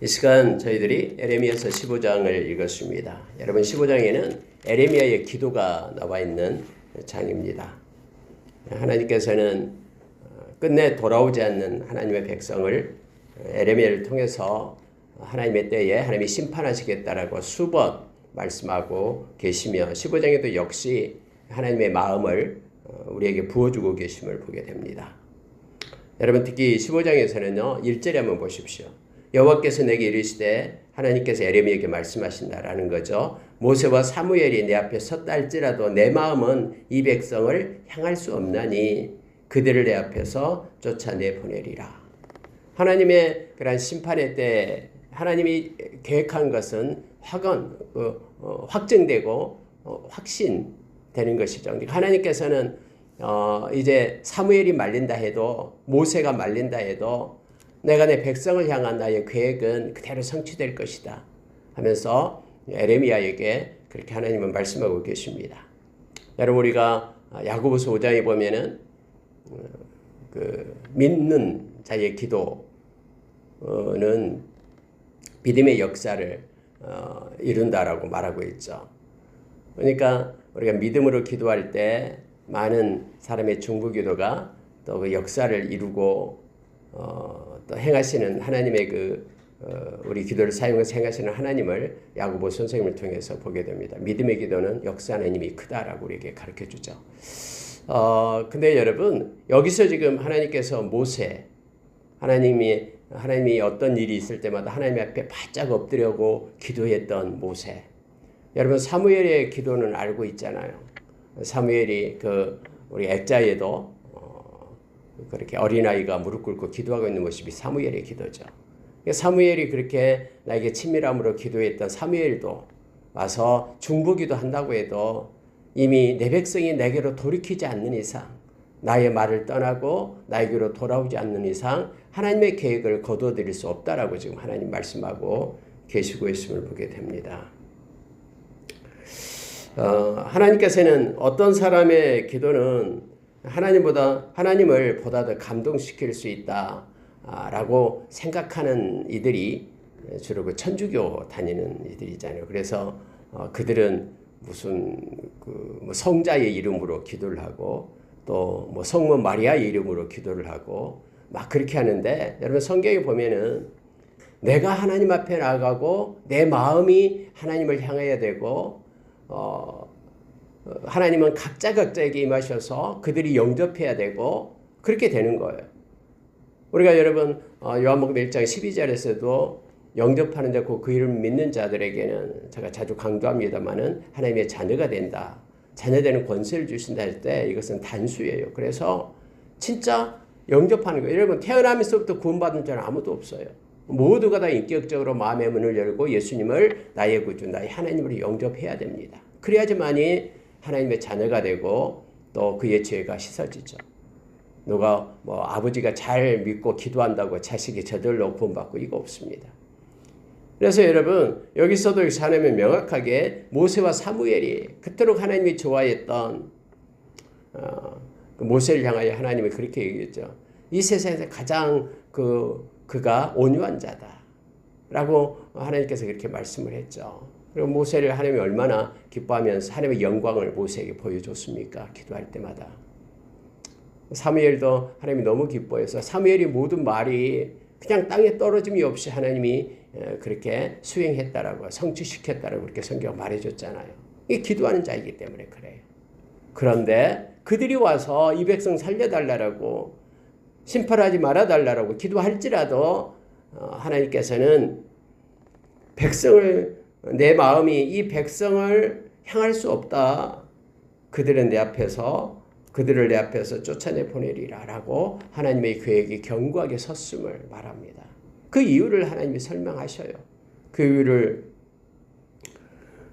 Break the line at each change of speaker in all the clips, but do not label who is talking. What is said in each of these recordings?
이 시간 저희들이 에레미야서 15장을 읽었습니다. 여러분 15장에는 에레미야의 기도가 나와 있는 장입니다. 하나님께서는 끝내 돌아오지 않는 하나님의 백성을 에레미야를 통해서 하나님의 때에 하나님이 심판하시겠다라고 수번 말씀하고 계시며 15장에도 역시 하나님의 마음을 우리에게 부어주고 계심을 보게 됩니다. 여러분 특히 15장에서는요 1절에 한번 보십시오. 여호와께서 내게 이르시되 하나님께서 에레미야에게 말씀하신다라는 거죠. 모세와 사무엘이 내 앞에 섰다 할지라도 내 마음은 이 백성을 향할 수 없나니 그들을 내 앞에서 쫓아내보내리라. 하나님의 그러한 심판의 때 하나님이 계획한 것은 확정되고 확신되는 것이죠. 하나님께서는 이제 사무엘이 말린다 해도 모세가 말린다 해도 내가 내 백성을 향한 나의 계획은 그대로 성취될 것이다 하면서 에레미야에게 그렇게 하나님은 말씀하고 계십니다. 여러분 우리가 야고보서 5장에 보면은 그 믿는 자의 기도는 믿음의 역사를 이룬다라고 말하고 있죠. 그러니까 우리가 믿음으로 기도할 때 많은 사람의 중보기도가 또 그 역사를 이루고 또 행하시는 하나님의 우리 기도를 사용해서 행하시는 하나님을 야고보 선생님을 통해서 보게 됩니다. 믿음의 기도는 역사하는 힘이 크다라고 우리에게 가르쳐 주죠. 근데 여러분 여기서 지금 하나님께서 모세 하나님이 어떤 일이 있을 때마다 하나님 앞에 바짝 엎드려고 기도했던 모세. 여러분 사무엘의 기도는 알고 있잖아요. 사무엘이 우리 액자에도 그렇게 어린아이가 무릎 꿇고 기도하고 있는 모습이 사무엘의 기도죠. 사무엘이 그렇게 나에게 친밀함으로 기도했던 사무엘도 와서 중보기도 한다고 해도 이미 내 백성이 내게로 돌이키지 않는 이상 나의 말을 떠나고 나에게로 돌아오지 않는 이상 하나님의 계획을 거두어드릴 수 없다라고 지금 하나님 말씀하고 계시고 있음을 보게 됩니다. 하나님께서는 어떤 사람의 기도는 하나님을 보다 더 감동시킬 수 있다라고 생각하는 이들이 주로 그 천주교 다니는 이들이잖아요. 그래서 그들은 무슨 성자의 이름으로 기도를 하고 또 성모 마리아의 이름으로 기도를 하고 막 그렇게 하는데 여러분 성경에 보면은 내가 하나님 앞에 나아가고 내 마음이 하나님을 향해야 되고 하나님은 각자에게 임하셔서 그들이 영접해야 되고 그렇게 되는 거예요. 우리가 여러분 요한복음 1장 12절에서도 영접하는 자 그 이름을 믿는 자들에게는 제가 자주 강조합니다마는 하나님의 자녀가 된다. 자녀되는 권세를 주신다 할 때 이것은 단수예요. 그래서 진짜 영접하는 거예요. 여러분 태어나면서부터 구원받은 자는 아무도 없어요. 모두가 다 인격적으로 마음의 문을 열고 예수님을 나의 구주, 나의 하나님으로 영접해야 됩니다. 그래야지만이 하나님의 자녀가 되고 또 그의 죄가 씻어지죠. 누가 아버지가 잘 믿고 기도한다고 자식이 저절로 구원받고 이거 없습니다. 그래서 여러분 여기서도 하나님은 명확하게 모세와 사무엘이 그토록 하나님이 좋아했던 모세를 향하여 하나님이 그렇게 얘기했죠. 이 세상에서 가장 그가 온유한 자다라고 하나님께서 그렇게 말씀을 했죠. 그리고 모세를 하나님이 얼마나 기뻐하면서 하나님의 영광을 모세에게 보여줬습니까? 기도할 때마다. 사무엘도 하나님이 너무 기뻐해서 사무엘이 모든 말이 그냥 땅에 떨어짐이 없이 하나님이 그렇게 수행했다라고 성취시켰다라고 그렇게 성경 말해줬잖아요. 이게 기도하는 자이기 때문에 그래요. 그런데 그들이 와서 이 백성 살려달라고 심판하지 말아달라고 기도할지라도 하나님께서는 내 마음이 이 백성을 향할 수 없다. 그들을 내 앞에서 쫓아내 보내리라 라고 하나님의 계획이 견고하게 섰음을 말합니다. 그 이유를 하나님이 설명하셔요. 그 이유를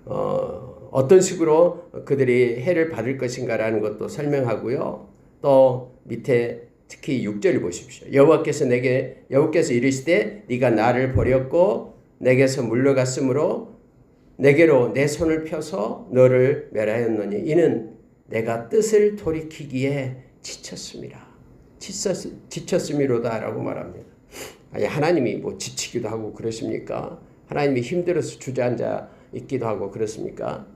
어떤 식으로 그들이 해를 받을 것인가라는 것도 설명하고요. 또 밑에 특히 6절을 보십시오. 여호와께서 이르시되 네가 나를 버렸고 내게서 물러갔으므로 내게로 내 손을 펴서 너를 멸하였노니 이는 내가 뜻을 돌이키기에 지쳤음이로다 라고 말합니다. 아니 하나님이 뭐 지치기도 하고 그러십니까? 하나님이 힘들어서 주저앉아 있기도 하고 그렇습니까?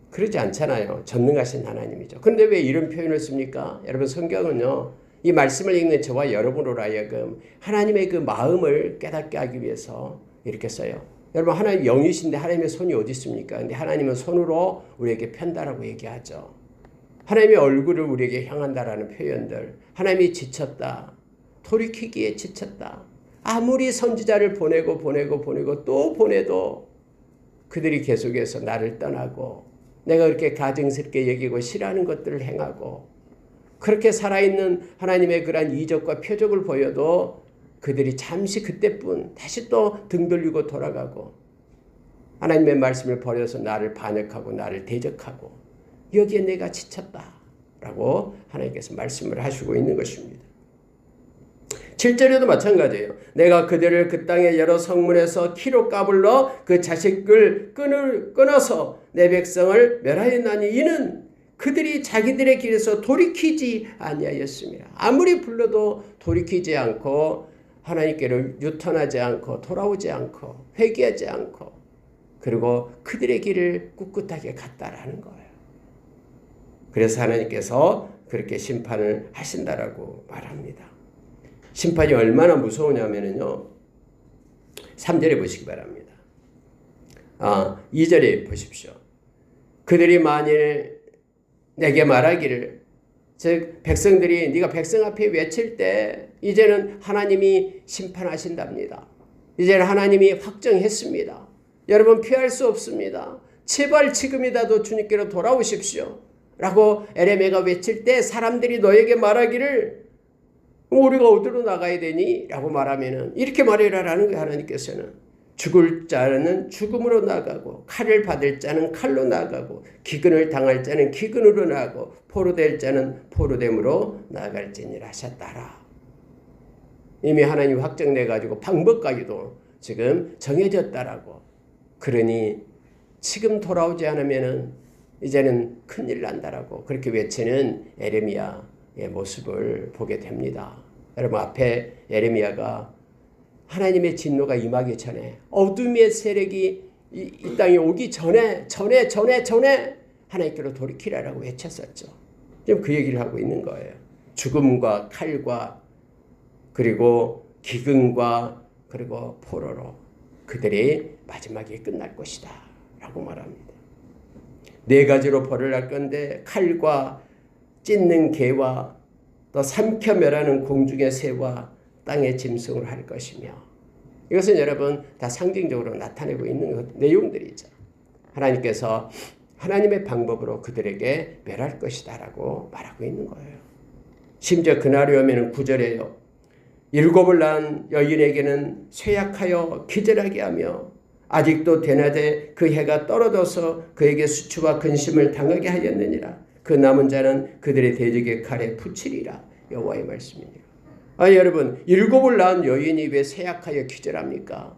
그러지 않잖아요. 전능하신 하나님이죠. 그런데 왜 이런 표현을 씁니까? 여러분 성경은요. 이 말씀을 읽는 저와 여러분으로 하여금 하나님의 그 마음을 깨닫게 하기 위해서 이렇게 써요. 여러분 하나님 영이신데 하나님의 손이 어디 있습니까? 근데 하나님은 손으로 우리에게 편다라고 얘기하죠. 하나님의 얼굴을 우리에게 향한다라는 표현들. 하나님이 지쳤다. 돌이키기에 지쳤다. 아무리 선지자를 보내고 또 보내도 그들이 계속해서 나를 떠나고 내가 그렇게 가증스럽게 여기고 싫어하는 것들을 행하고 그렇게 살아있는 하나님의 그러한 이적과 표적을 보여도 그들이 잠시 그때뿐 다시 또 등 돌리고 돌아가고 하나님의 말씀을 버려서 나를 반역하고 나를 대적하고 여기에 내가 지쳤다라고 하나님께서 말씀을 하시고 있는 것입니다. 7절에도 마찬가지예요. 내가 그들을 그 땅의 여러 성문에서 키로 까불러 그 자식을 끊어서 내 백성을 멸하였나니 이는 그들이 자기들의 길에서 돌이키지 아니하였습니다. 아무리 불러도 돌이키지 않고 하나님께로 유턴하지 않고 돌아오지 않고 회개하지 않고 그리고 그들의 길을 꿋꿋하게 갔다라는 거예요. 그래서 하나님께서 그렇게 심판을 하신다라고 말합니다. 심판이 얼마나 무서우냐면요. 3절에 보시기 바랍니다. 2절에 보십시오. 그들이 만일 내게 말하기를 즉 백성들이 네가 백성 앞에 외칠 때 이제는 하나님이 심판하신답니다. 이제는 하나님이 확정했습니다. 여러분 피할 수 없습니다. 제발 지금이라도 주님께로 돌아오십시오. 라고 에레미야가 외칠 때 사람들이 너에게 말하기를 우리가 어디로 나가야 되니? 라고 말하면은 이렇게 말해라라는 거예요. 하나님께서는 죽을 자는 죽음으로 나가고 칼을 받을 자는 칼로 나가고 기근을 당할 자는 기근으로 나가고 포로될 자는 포로됨으로 나갈지니라 하셨다라. 이미 하나님 확정돼 가지고 방법까지도 지금 정해졌다라고. 그러니 지금 돌아오지 않으면은 이제는 큰일 난다라고 그렇게 외치는 에레미야의 모습을 보게 됩니다. 여러분 앞에 에레미야가 하나님의 진노가 임하기 전에 어둠의 세력이 이 땅에 오기 전에 하나님께로 돌이키라라고 외쳤었죠. 지금 그 얘기를 하고 있는 거예요. 죽음과 칼과 그리고 기근과 그리고 포로로 그들이 마지막에 끝날 것이다 라고 말합니다. 4가지로 벌을 할 건데 칼과 찢는 개와 또 삼켜 멸하는 공중의 새와 땅의 짐승을 할 것이며 이것은 여러분 다 상징적으로 나타내고 있는 내용들이죠. 하나님께서 하나님의 방법으로 그들에게 멸할 것이다 라고 말하고 있는 거예요. 심지어 그날이 오면 9절에요. 7을 낳은 여인에게는 쇠약하여 기절하게 하며 아직도 대낮에 그 해가 떨어져서 그에게 수치와 근심을 당하게 하였느니라. 그 남은 자는 그들의 대적의 칼에 붙이리라. 여호와의 말씀이니라. 여러분 7을 낳은 여인이 왜 쇠약하여 기절합니까?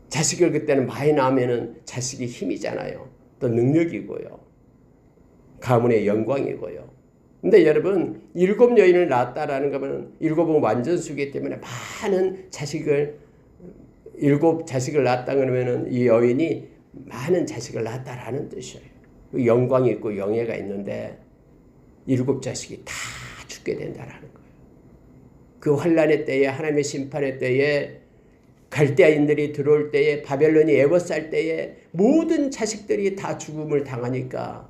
자식을 그때는 많이 낳으면 자식이 힘이잖아요. 또 능력이고요. 가문의 영광이고요. 근데 여러분 7 여인을 낳았다라는 것은 7은 완전수기 때문에 많은 자식을 7 자식을 낳았다 그러면은 이 여인이 많은 자식을 낳았다라는 뜻이에요. 영광이 있고 영예가 있는데 7 자식이 다 죽게 된다라는 거예요. 그 환란의 때에 하나님의 심판의 때에 갈대아인들이 들어올 때에 바벨론이 애워쌀 때에 모든 자식들이 다 죽음을 당하니까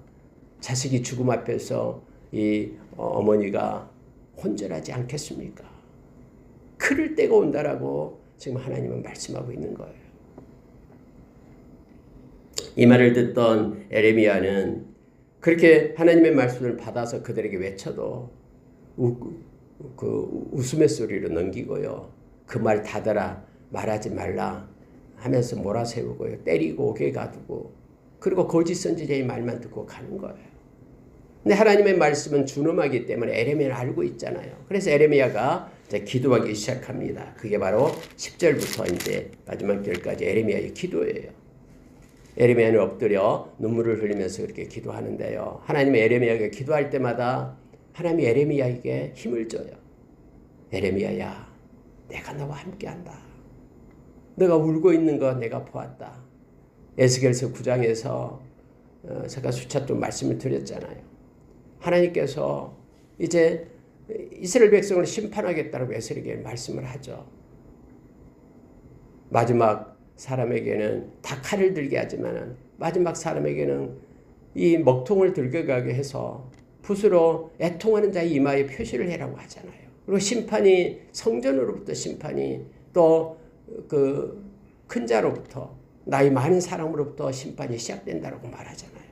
자식이 죽음 앞에서 이 어머니가 혼절하지 않겠습니까? 그럴 때가 온다라고 지금 하나님은 말씀하고 있는 거예요. 이 말을 듣던 에레미야는 그렇게 하나님의 말씀을 받아서 그들에게 외쳐도 그 웃음의 소리로 넘기고요. 그 말 닫아라, 말하지 말라 하면서 몰아세우고요. 때리고 오게 가두고 그리고 거짓 선지자의 말만 듣고 가는 거예요. 근데 하나님의 말씀은 준엄하기 때문에 에레미야를 알고 있잖아요. 그래서 에레미야가 이제 기도하기 시작합니다. 그게 바로 10절부터 이제 마지막 절까지 에레미야의 기도예요. 에레미야는 엎드려 눈물을 흘리면서 그렇게 기도하는데요. 하나님의 에레미야가 기도할 때마다 하나님이 에레미야에게 힘을 줘요. 에레미야야, 내가 너와 함께한다. 너가 울고 있는 거 내가 보았다. 에스겔서 9장에서 제가 수차 또 말씀을 드렸잖아요. 하나님께서 이제 이스라엘 백성을 심판하겠다고 에스겔에게 말씀을 하죠. 마지막 사람에게는 다 칼을 들게 하지만 마지막 사람에게는 이 먹통을 들고 가게 해서 붓으로 애통하는 자의 이마에 표시를 해라고 하잖아요. 그리고 심판이 성전으로부터 심판이 또 그 큰 자로부터 나이 많은 사람으로부터 심판이 시작된다고 말하잖아요.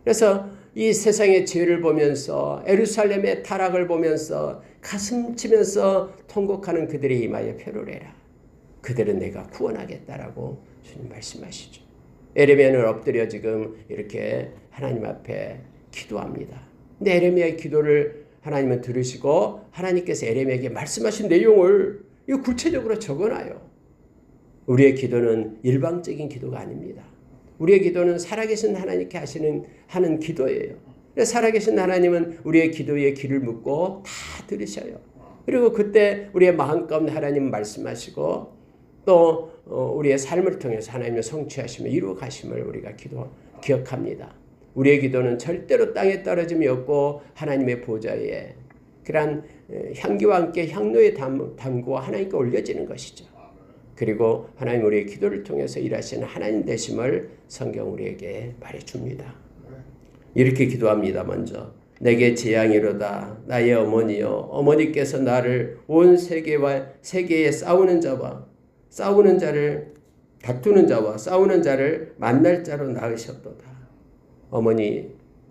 그래서 이 세상의 죄를 보면서 예루살렘의 타락을 보면서 가슴 치면서 통곡하는 그들의 이마에 표를 해라. 그들은 내가 구원하겠다라고 주님 말씀하시죠. 에레미야는 엎드려 지금 이렇게 하나님 앞에 기도합니다. 근데 에레미야의 기도를 하나님은 들으시고 하나님께서 에레미야에게 말씀하신 내용을 이거 구체적으로 적어놔요. 우리의 기도는 일방적인 기도가 아닙니다. 우리의 기도는 살아계신 하나님께 하는 기도예요. 살아계신 하나님은 우리의 기도에 귀를 묻고 다 들으셔요. 그리고 그때 우리의 마음 가운데 하나님 말씀하시고 또 우리의 삶을 통해서 하나님의 성취하심을 이루어 가심을 우리가 기억합니다. 우리의 기도는 절대로 땅에 떨어짐이 없고 하나님의 보좌에 그러한 향기와 함께 향로의 담구와 하나님께 올려지는 것이죠. 그리고 하나님 우리의 기도를 통해서 일하시는 하나님 되심을 성경 우리에게 말해줍니다. 이렇게 기도합니다. 먼저 내게 재앙이로다 나의 어머니여 어머니께서 나를 온 세계에 싸우는 자와 싸우는 자를 만날 자로 낳으셨도다.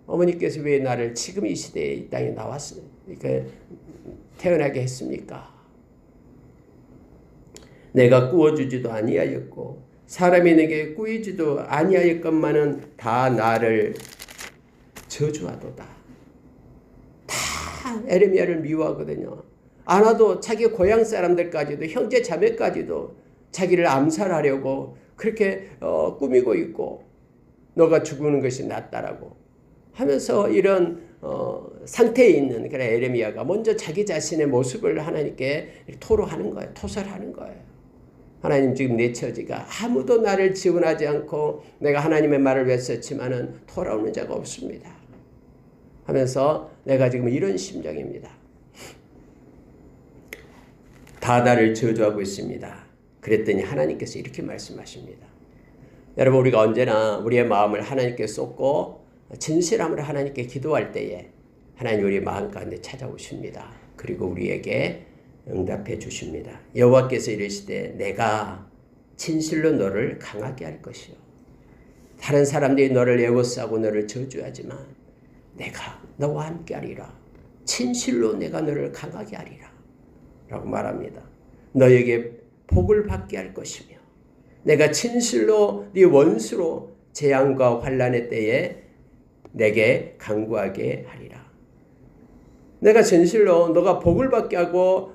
어머니께서 왜 나를 지금 이 시대에 이 땅에 이렇게 태어나게 했습니까? 내가 꾸어주지도 아니하였고 사람이 내게 꾸이지도 아니하였건만은 다 나를 저주하도다. 다 에레미야를 미워하거든요. 안 와도 자기 고향 사람들까지도 형제 자매까지도 자기를 암살하려고 그렇게 꾸미고 있고 너가 죽는 것이 낫다라고 하면서 이런 상태에 있는 그런 에레미야가 먼저 자기 자신의 모습을 하나님께 토로하는 거예요. 토설하는 거예요. 하나님 지금 내 처지가 아무도 나를 지원하지 않고 내가 하나님의 말을 외쳤지만은 돌아오는 자가 없습니다. 하면서 내가 지금 이런 심정입니다. 다 나를 저주하고 있습니다. 그랬더니 하나님께서 이렇게 말씀하십니다. 여러분 우리가 언제나 우리의 마음을 하나님께 쏟고 진실함으로 하나님께 기도할 때에 하나님 우리의 마음 가운데 찾아오십니다. 그리고 우리에게 응답해 주십니다. 여호와께서 이르시되 내가 진실로 너를 강하게 할 것이요. 다른 사람들이 너를 애워싸고 너를 저주하지만 내가 너와 함께 하리라. 진실로 내가 너를 강하게 하리라. 라고 말합니다. 너에게 복을 받게 할 것이며 내가 진실로 네 원수로 재앙과 환난의 때에 내게 강구하게 하리라. 내가 진실로 너가 복을 받게 하고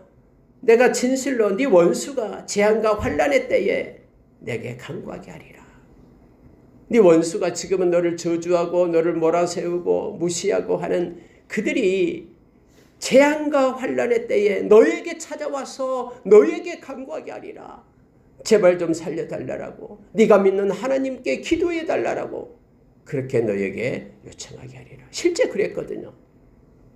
내가 진실로 네 원수가 재앙과 환난의 때에 내게 강구하게 하리라. 네 원수가 지금은 너를 저주하고 너를 몰아세우고 무시하고 하는 그들이 재앙과 환난의 때에 너에게 찾아와서 너에게 간구하게 하리라. 제발 좀 살려달라고 네가 믿는 하나님께 기도해달라고 그렇게 너에게 요청하게 하리라. 실제 그랬거든요.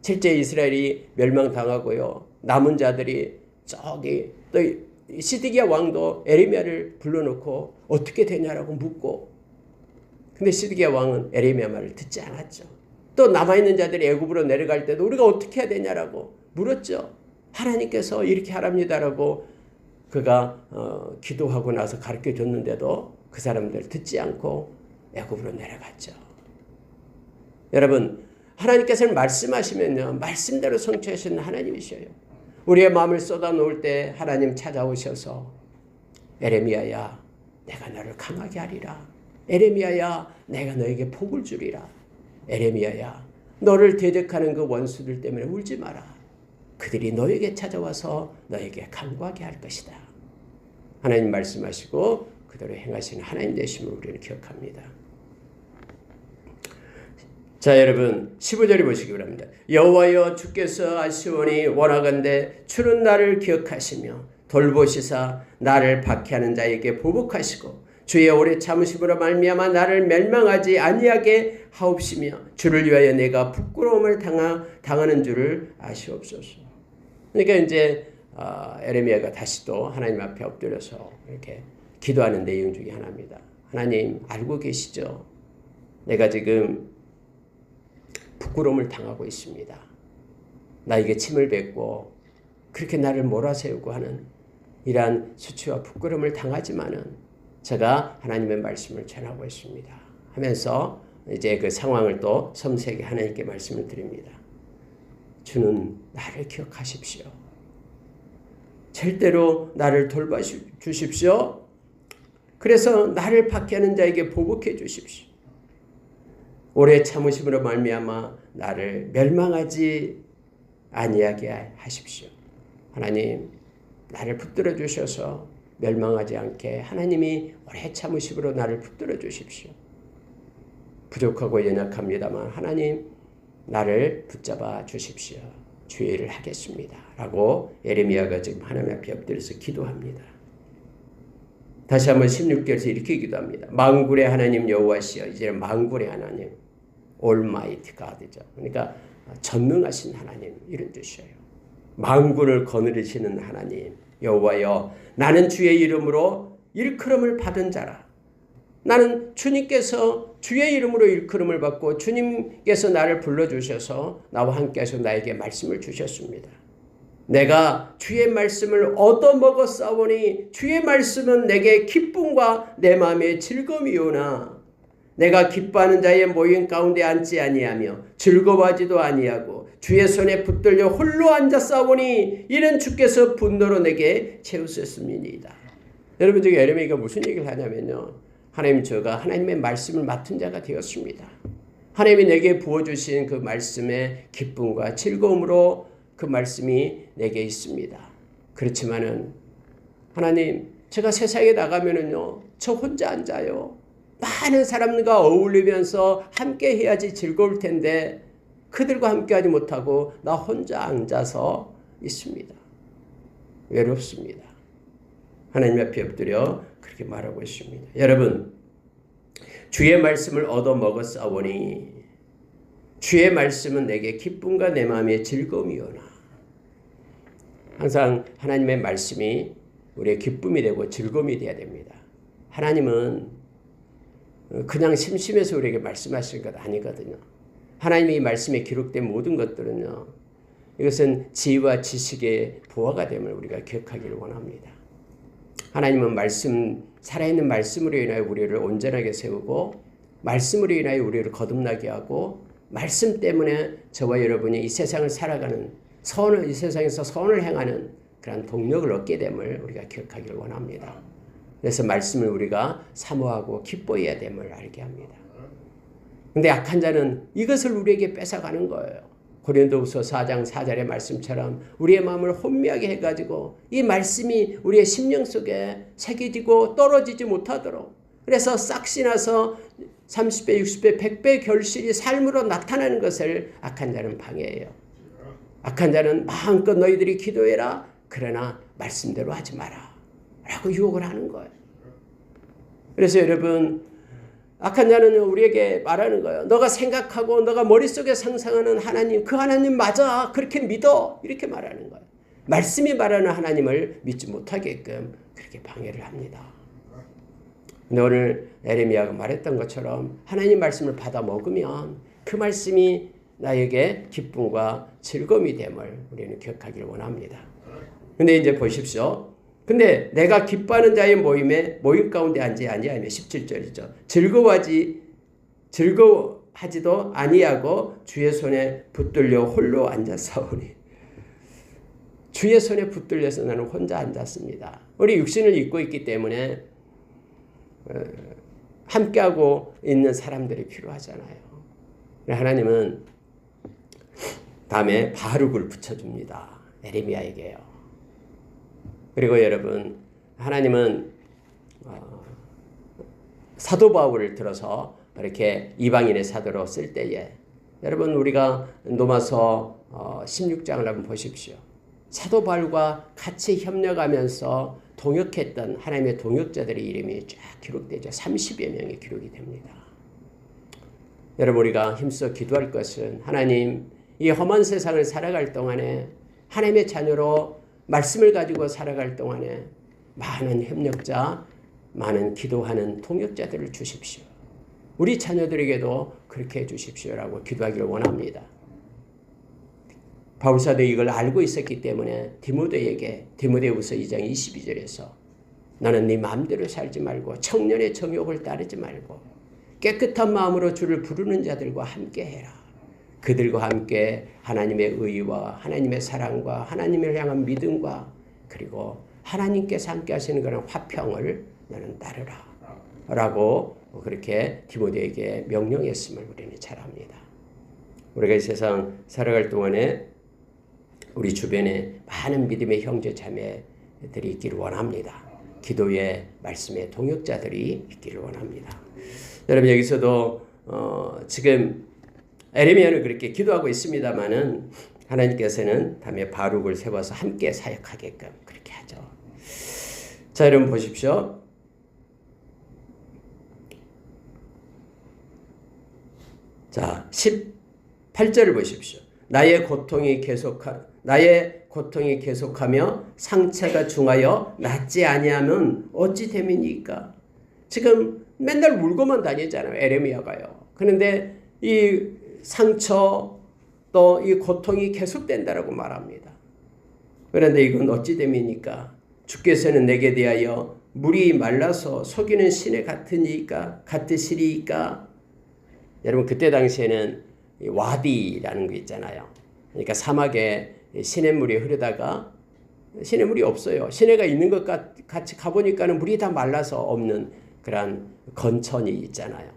실제 이스라엘이 멸망당하고요. 남은 자들이 저기 또 시드기야 왕도 에레미야를 불러놓고 어떻게 되냐라고 묻고 근데 시드기야 왕은 에레미야 말을 듣지 않았죠. 또 남아있는 자들이 애굽으로 내려갈 때도 우리가 어떻게 해야 되냐라고 물었죠. 하나님께서 이렇게 하랍니다라고 그가 기도하고 나서 가르쳐 줬는데도 그 사람들 듣지 않고 애굽으로 내려갔죠. 여러분 하나님께서는 말씀하시면요. 말씀대로 성취하시는 하나님이셔요. 우리의 마음을 쏟아놓을 때 하나님 찾아오셔서 에레미야야 내가 너를 강하게 하리라. 에레미야야 내가 너에게 복을 주리라. 에레미야야 너를 대적하는 그 원수들 때문에 울지 마라. 그들이 너에게 찾아와서 너에게 간구하게 할 것이다. 하나님 말씀하시고 그대로 행하시는 하나님 되심을 우리는 기억합니다. 자, 여러분 15절에 보시기 바랍니다. 여호와여 주께서 아시오니 원하건대 주는 나를 기억하시며 돌보시사 나를 박해하는 자에게 보복하시고 주의 오래 참으심으로 말미암아 나를 멸망하지 아니하게 하옵시며 주를 위하여 내가 부끄러움을 당하는 줄을 아시옵소서. 그러니까 이제 에레미야가 다시 또 하나님 앞에 엎드려서 이렇게 기도하는 내용 중에 하나입니다. 하나님 알고 계시죠? 내가 지금 부끄러움을 당하고 있습니다. 나에게 침을 뱉고 그렇게 나를 몰아세우고 하는 이러한 수치와 부끄러움을 당하지만은 제가 하나님의 말씀을 전하고 있습니다 하면서 이제 그 상황을 또 섬세하게 하나님께 말씀을 드립니다. 주는 나를 기억하십시오. 절대로 나를 돌봐주십시오. 그래서 나를 박해하는 자에게 보복해 주십시오. 오래 참으심으로 말미암아 나를 멸망하지 아니하게 하십시오. 하나님 나를 붙들어 주셔서 멸망하지 않게 하나님이 오래 참으심으로 나를 붙들어 주십시오. 부족하고 연약합니다만 하나님 나를 붙잡아 주십시오. 주의 일을 하겠습니다. 라고 에레미야가 지금 하나님 앞에 엎드려서 기도합니다. 다시 한번 16절에서 이렇게 기도합니다. 만군의 하나님 여호와시여, 이제 만군의 하나님 Almighty God죠. 그러니까 전능하신 하나님 이런 뜻이에요. 만군을 거느리시는 하나님 여호와여, 나는 주의 이름으로 일컬음을 받은 자라. 나는 주님께서 주의 이름으로 일컬음을 받고 주님께서 나를 불러주셔서 나와 함께 하셔서 나에게 말씀을 주셨습니다. 내가 주의 말씀을 얻어먹었사오니 주의 말씀은 내게 기쁨과 내 마음의 즐거움이오나 내가 기뻐하는 자의 모임 가운데 앉지 아니하며 즐거워하지도 아니하고 주의 손에 붙들려 홀로 앉았사오니 이는 주께서 분노로 내게 채우셨음이니이다. 여러분, 저기 에레미야가 무슨 얘기를 하냐면요, 하나님, 제가 하나님의 말씀을 맡은 자가 되었습니다. 하나님이 내게 부어주신 그 말씀의 기쁨과 즐거움으로 그 말씀이 내게 있습니다. 그렇지만은 하나님, 제가 세상에 나가면은요, 저 혼자 앉아요. 많은 사람들과 어울리면서 함께 해야지 즐거울 텐데 그들과 함께 하지 못하고 나 혼자 앉아서 있습니다. 외롭습니다. 하나님 앞에 엎드려 그렇게 말하고 있습니다. 여러분, 주의 말씀을 얻어먹었사오니 주의 말씀은 내게 기쁨과 내 마음의 즐거움이오나. 항상 하나님의 말씀이 우리의 기쁨이 되고 즐거움이 되어야 됩니다. 하나님은 그냥 심심해서 우리에게 말씀하시는 것 아니거든요. 하나님의 말씀에 기록된 모든 것들은요, 이것은 지혜와 지식의 부화가 됨을 우리가 기억하기를 원합니다. 하나님은 말씀, 살아있는 말씀으로 인하여 우리를 온전하게 세우고 말씀으로 인하여 우리를 거듭나게 하고 말씀 때문에 저와 여러분이 이 세상을 살아가는 이 세상에서 선을 행하는 그런 동력을 얻게 됨을 우리가 기억하기를 원합니다. 그래서 말씀을 우리가 사모하고 기뻐해야 됨을 알게 합니다. 근데 악한 자는 이것을 우리에게 뺏어가는 거예요. 고린도후서 4장 4절의 말씀처럼 우리의 마음을 혼미하게 해가지고 이 말씀이 우리의 심령 속에 새겨지고 떨어지지 못하도록, 그래서 싹시 나서 30배, 60배, 100배 결실이 삶으로 나타나는 것을 악한 자는 방해해요. 악한 자는 마음껏 너희들이 기도해라, 그러나 말씀대로 하지 마라 라고 유혹을 하는 거예요. 그래서 여러분, 악한 자는 우리에게 말하는 거예요. 너가 생각하고 너가 머릿속에 상상하는 하나님, 그 하나님 맞아, 그렇게 믿어, 이렇게 말하는 거예요. 말씀이 말하는 하나님을 믿지 못하게끔 그렇게 방해를 합니다. 근데 오늘 에레미야가 말했던 것처럼 하나님 말씀을 받아 먹으면 그 말씀이 나에게 기쁨과 즐거움이 됨을 우리는 기억하기를 원합니다. 근데 이제 보십시오. 근데 내가 기뻐하는 자의 모임 가운데 앉지 아니하며 17절이죠. 즐거워하지도 아니하고 주의 손에 붙들려 홀로 앉았사오니. 주의 손에 붙들려서 나는 혼자 앉았습니다. 우리 육신을 입고 있기 때문에 함께하고 있는 사람들이 필요하잖아요. 하나님은 다음에 바룩을 붙여줍니다. 에레미야에게요. 그리고 여러분, 하나님은 사도 바울을 들어서 이렇게 이방인의 사도로 쓸 때에 여러분 우리가 로마서 16장을 한번 보십시오. 사도 바울과 같이 협력하면서 동역했던 하나님의 동역자들의 이름이 쫙 기록되죠. 30여 명이 기록이 됩니다. 여러분 우리가 힘써 기도할 것은 하나님 이 험한 세상을 살아갈 동안에 하나님의 자녀로 말씀을 가지고 살아갈 동안에 많은 협력자, 많은 기도하는 동역자들을 주십시오. 우리 자녀들에게도 그렇게 해주십시오라고 기도하기를 원합니다. 바울사도 이걸 알고 있었기 때문에 디모데에게 디모데후서 2장 22절에서 너는 네 마음대로 살지 말고 청년의 정욕을 따르지 말고 깨끗한 마음으로 주를 부르는 자들과 함께 해라. 그들과 함께 하나님의 의와 하나님의 사랑과 하나님을 향한 믿음과 그리고 하나님께서 함께 하시는 그런 화평을 너는 따르라 라고 그렇게 디모데에게 명령했음을 우리는 잘 압니다. 우리가 이 세상 살아갈 동안에 우리 주변에 많은 믿음의 형제 자매들이 있기를 원합니다. 기도의 말씀의 동역자들이 있기를 원합니다. 여러분 여기서도 지금 에레미야는 그렇게 기도하고 있습니다만은 하나님께서는 다음에 바룩을 세워서 함께 사역하게끔 그렇게 하죠. 자 여러분 보십시오. 자 18절을 보십시오. 나의 고통이 계속하며 상처가 중하여 낫지 아니하면 어찌 됨이니까. 지금 맨날 울고만 다니잖아요. 에레미야가요. 그런데 이 상처 또 이 고통이 계속된다라고 말합니다. 그런데 이건 어찌 됨이니까. 주께서는 내게 대하여 물이 말라서 속이는 시내 같으시리이까. 여러분 그때 당시에는 와디라는 거 있잖아요. 그러니까 사막에 시냇물이 흐르다가 시냇물이 없어요. 시내가 있는 것 같이 가보니까는 물이 다 말라서 없는 그런 건천이 있잖아요.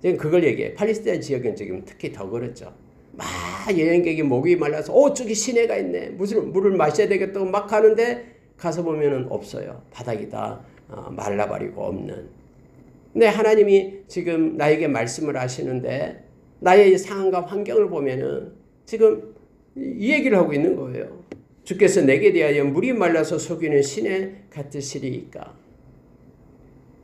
지금 그걸 얘기해요. 팔레스타인 지역은 지금 특히 더 그렇죠. 막 여행객이 목이 말라서 저기 시내가 있네. 물을 마셔야 되겠다고 막 가는데 가서 보면은 없어요. 바닥이 다 말라버리고 없는. 근데 하나님이 지금 나에게 말씀을 하시는데 나의 상황과 환경을 보면은 지금 이 얘기를 하고 있는 거예요. 주께서 내게 대하여 물이 말라서 속이는 시내 같으시리이까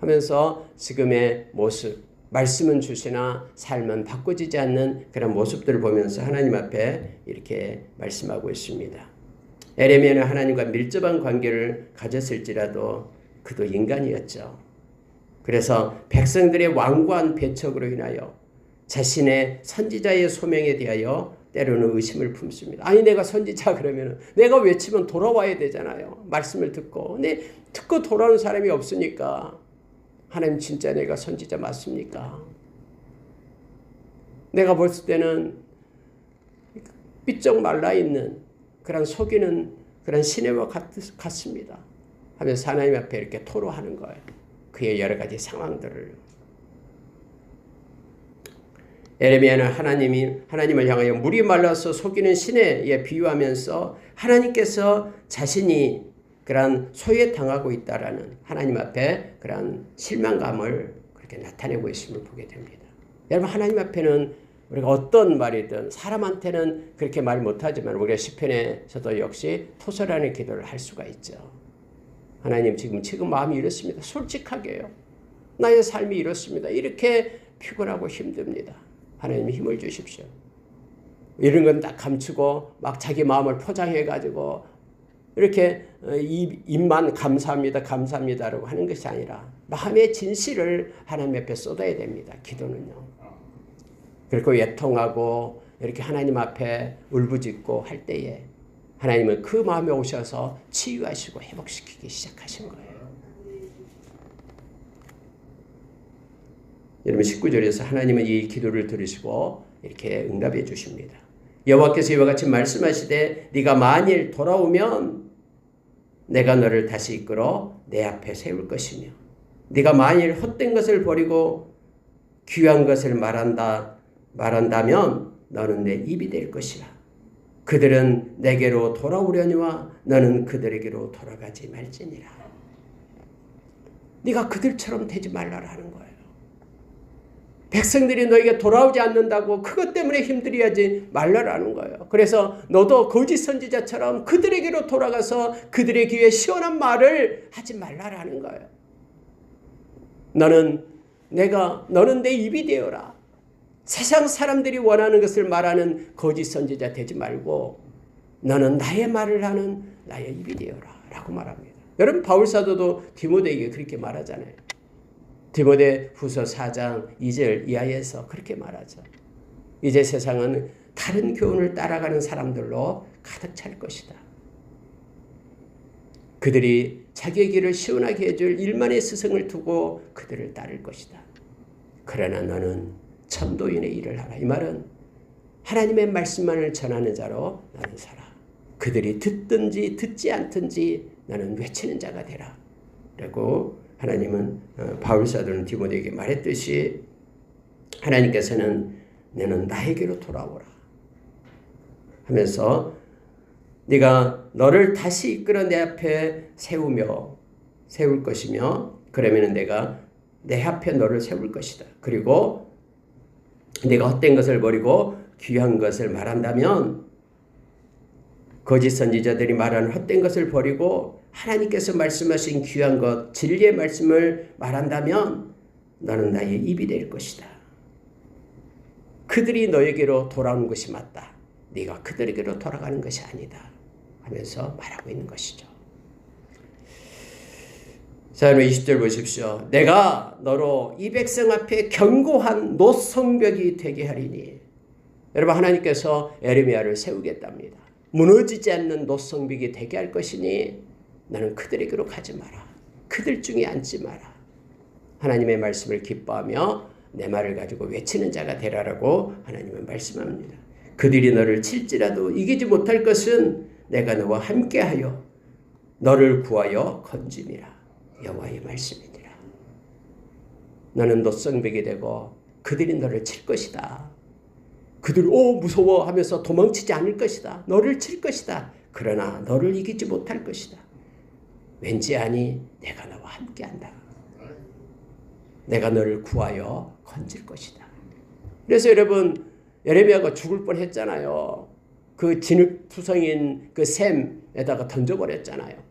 하면서 지금의 모습, 말씀은 주시나 삶은 바꿔지지 않는 그런 모습들을 보면서 하나님 앞에 이렇게 말씀하고 있습니다. 에레미야는 하나님과 밀접한 관계를 가졌을지라도 그도 인간이었죠. 그래서 백성들의 완고한 배척으로 인하여 자신의 선지자의 소명에 대하여 때로는 의심을 품습니다. 아니 내가 선지자 그러면 내가 외치면 돌아와야 되잖아요. 말씀을 듣고. 근데 듣고 돌아오는 사람이 없으니까 하나님 진짜 내가 선지자 맞습니까? 내가 봤을 때는 삐쩍 말라있는 그런 속이는 그런 시내와 같습니다. 하면서 하나님 앞에 이렇게 토로하는 거예요. 그의 여러 가지 상황들을. 에레미야는 하나님을 향하여 물이 말라서 속이는 시내에 비유하면서 하나님께서 자신이 그런 소외 당하고 있다라는 하나님 앞에 그런 실망감을 그렇게 나타내고 있음을 보게 됩니다. 여러분 하나님 앞에는 우리가 어떤 말이든 사람한테는 그렇게 말 못하지만 우리가 시편에서도 역시 토설하는 기도를 할 수가 있죠. 하나님 지금 마음이 이렇습니다. 솔직하게요. 나의 삶이 이렇습니다. 이렇게 피곤하고 힘듭니다. 하나님 힘을 주십시오. 이런 건 딱 감추고 막 자기 마음을 포장해가지고 이렇게 입만 감사합니다라고 하는 것이 아니라 마음의 진실을 하나님 앞에 쏟아야 됩니다. 기도는요. 그리고 애통하고 이렇게 하나님 앞에 울부짖고 할 때에 하나님은 그 마음에 오셔서 치유하시고 회복시키기 시작하신 거예요. 여러분 19절에서 하나님은 이 기도를 들으시고 이렇게 응답해 주십니다. 여호와께서 이와 같이 말씀하시되 네가 만일 돌아오면 내가 너를 다시 이끌어 내 앞에 세울 것이며 네가 만일 헛된 것을 버리고 귀한 것을 말한다면 너는 내 입이 될 것이라. 그들은 내게로 돌아오려니와 너는 그들에게로 돌아가지 말지니라. 네가 그들처럼 되지 말라라 하는 거예요. 백성들이 너에게 돌아오지 않는다고 그것 때문에 힘들이하지 말라라는 거예요. 그래서 너도 거짓 선지자처럼 그들에게로 돌아가서 그들의 귀에 시원한 말을 하지 말라라는 거예요. 너는 내 입이 되어라. 세상 사람들이 원하는 것을 말하는 거짓 선지자 되지 말고 너는 나의 말을 하는 나의 입이 되어라 라고 말합니다. 여러분 바울 사도도 디모데에게 그렇게 말하잖아요. 디모데 후서 4장 2절 이하에서 그렇게 말하죠. 이제 세상은 다른 교훈을 따라가는 사람들로 가득 찰 것이다. 그들이 자기의 길을 시원하게 해줄 일만의 스승을 두고 그들을 따를 것이다. 그러나 너는 전도인의 일을 하라. 이 말은 하나님의 말씀만을 전하는 자로 너는 살아. 그들이 듣든지 듣지 않든지 너는 외치는 자가 되라. 라고 하나님은 바울 사도는 디모데에게 말했듯이 하나님께서는 너는 나에게로 돌아오라 하면서 네가 너를 다시 이끌어 내 앞에 세울 것이며 그러면 내가 내 앞에 너를 세울 것이다. 그리고 네가 헛된 것을 버리고 귀한 것을 말한다면 거짓 선지자들이 말하는 헛된 것을 버리고 하나님께서 말씀하신 귀한 것, 진리의 말씀을 말한다면 너는 나의 입이 될 것이다. 그들이 너에게로 돌아오는 것이 맞다. 네가 그들에게로 돌아가는 것이 아니다. 하면서 말하고 있는 것이죠. 자, 여러분 20절 보십시오. 내가 너로 이 백성 앞에 견고한 노성벽이 되게 하리니. 여러분 하나님께서 에레미야를 세우겠답니다. 무너지지 않는 노성벽이 되게 할 것이니 나는 그들에게로 가지 마라. 그들 중에 앉지 마라. 하나님의 말씀을 기뻐하며 내 말을 가지고 외치는 자가 되라라고 하나님은 말씀합니다. 그들이 너를 칠지라도 이기지 못할 것은 내가 너와 함께하여 너를 구하여 건짐이라. 여호와의 말씀이니라. 너는 노성벽이 되고 그들이 너를 칠 것이다. 그들이 무서워 하면서 도망치지 않을 것이다. 너를 칠 것이다. 그러나 너를 이기지 못할 것이다. 왠지 아니 내가 너와 함께한다. 내가 너를 구하여 건질 것이다. 그래서 여러분 예레미야가 죽을 뻔했잖아요. 그 진흙투성인 그 샘에다가 던져버렸잖아요.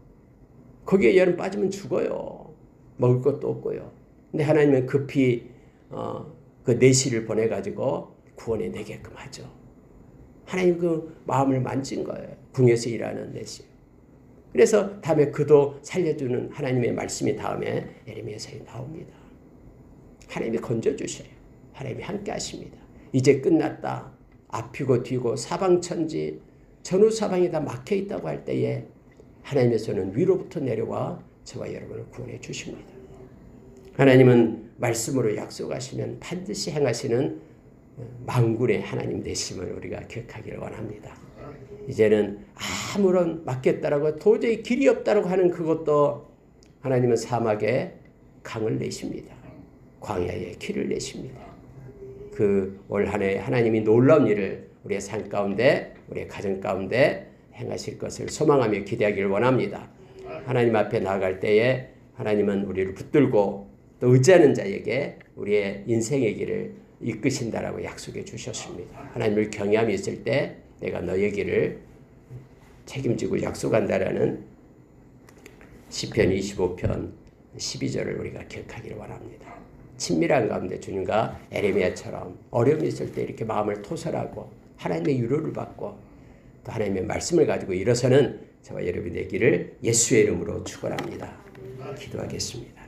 거기에 여러분 빠지면 죽어요. 먹을 것도 없고요. 근데 하나님은 급히 그 내시를 보내가지고 구원해 내게끔 하죠. 하나님 그 마음을 만진 거예요. 궁에서 일하는 내시. 그래서 다음에 그도 살려주는 하나님의 말씀이 다음에 예레미야서에 나옵니다. 하나님이 건져주셔요. 하나님이 함께 하십니다. 이제 끝났다. 앞이고 뒤고 사방천지 전후사방이 다 막혀있다고 할 때에 하나님의 손은 위로부터 내려와 저와 여러분을 구원해 주십니다. 하나님은 말씀으로 약속하시면 반드시 행하시는 만군의 하나님 되심을 우리가 기억하기를 원합니다. 이제는 아무런 막겠다라고 도저히 길이 없다라고 하는 그것도 하나님은 사막에 강을 내십니다. 광야에 길을 내십니다. 그 올 한 해 하나님이 놀라운 일을 우리의 삶 가운데 우리의 가정 가운데 행하실 것을 소망하며 기대하기를 원합니다. 하나님 앞에 나아갈 때에 하나님은 우리를 붙들고 또 의지하는 자에게 우리의 인생의 길을 이끄신다라고 약속해 주셨습니다. 하나님을 경외함이 있을 때 내가 너의 길을 책임지고 약속한다라는 시편 25편 12절을 우리가 기억하기를 원합니다. 친밀한 가운데 주님과 에레미야처럼 어려움이 있을 때 이렇게 마음을 토설하고 하나님의 위로를 받고 또 하나님의 말씀을 가지고 일어서는 저와 여러분의 길을 예수의 이름으로 축원합니다. 기도하겠습니다.